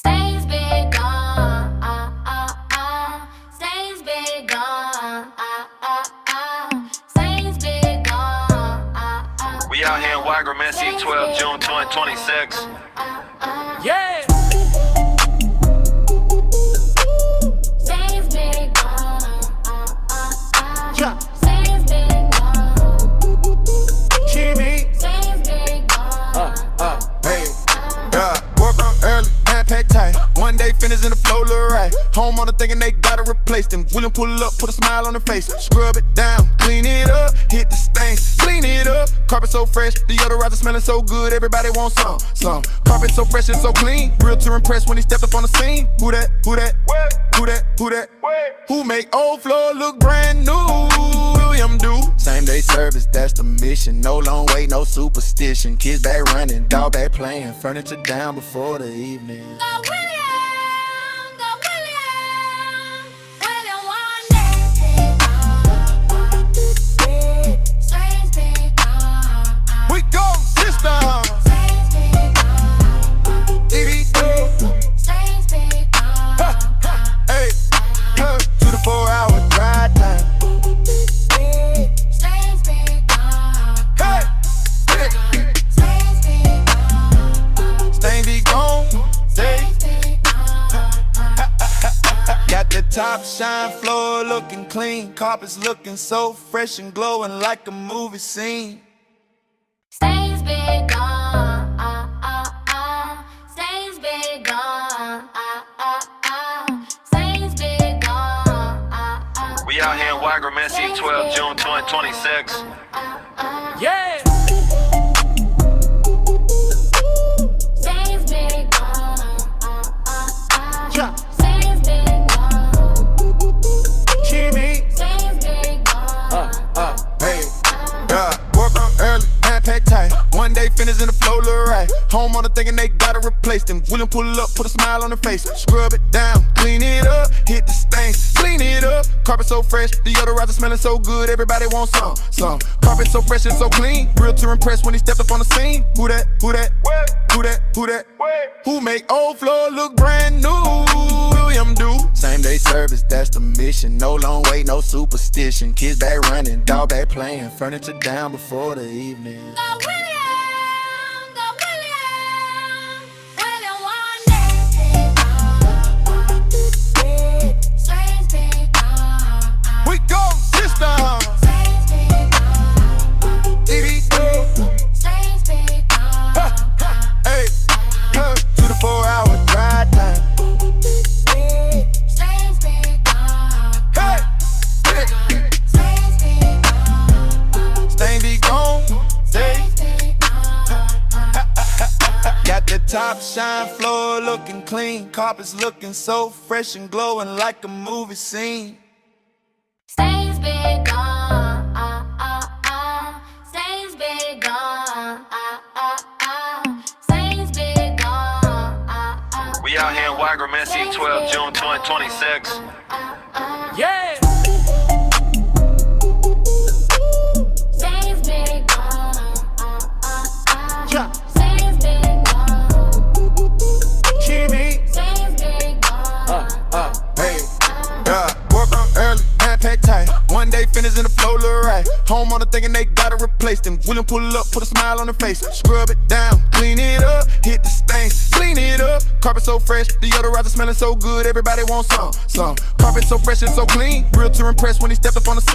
Stains be gone, stains be gone, stains be gone. We out here in Wagram, NC 12, June 2026. Yeah. Stains be gone, Yeah. stains be gone, Jimmy. stains be gone. Hey, yeah, woke up early, pack tight. One day finish in the flow, look right. Home on the thinking they gotta replace them. William pull up, put a smile on the face. Scrub it down, clean it up, hit the stains, clean it up. Carpet so fresh, deodorizer smelling so good, everybody wants some. Carpet so fresh and so clean, real to impress when he stepped up on the scene. Who that? Who that? Who that? Who that? Who make old floor look brand new? William do. Same day service, that's the mission. No long wait, no superstition. Kids back running, dog back playing. Furniture down before the evening. Go William, William one day. Stains be gone, We go, sister. stains be gone, DD2. stains be gone. Hey, 2 to 4 hour drive time. Stains be gone, Hey, stains be gone, stain be gone. Hey. stains be gone. Got the top shine, floor looking clean. Carpets looking so fresh and glowing like a movie scene. Stains be gone, stains be gone, stains be gone. We out here in Wagram, NC 12, June 2026. Yeah. Stains be gone, Yeah. stains be gone, Jimmy. stains be gone. Hey, yeah, woke up early, pack tight. One day finish in the flow, look right. Home on the thinking they gotta replace them. William pull up, put a smile on the face. Scrub it down, clean it up, hit the stains, clean it up. Carpet so fresh, deodorizer smelling so good, everybody wants some. Carpet so fresh and so clean, real to impress when he stepped up on the scene. Who that? Who that? Who that? Who that? Who make old floor look brand new? William do. Same day service, that's the mission. No long wait, no superstition. Kids back running, dog back playing. Furniture down before the evening. Go William one day. Stains be gone, We go, sister. stains be gone, DD2. stains be gone. Hey, 2 to 4 hour drive time. Stains be gone, Hey, stains be gone, stain be gone. Hey. stains be gone. Got the top shine, floor looking clean. Carpets looking so fresh and glowing like a movie scene. Stains be gone, stains be gone, stains be gone. We out here in Wagram, NC 12, June 2026. Yeah. Stains be gone, Yeah. stains be gone, Jimmy. stains be gone. Hey, yeah, woke up early, pack tight. One day finish in the flow, look right. Home on the thinking they gotta replace them. William pull up, put a smile on the face. Scrub it down, clean it up, hit the stains, clean it up. Carpet so fresh, deodorizer smelling so good, everybody wants some. Carpet so fresh and so clean, real to impress when he stepped up on the scene.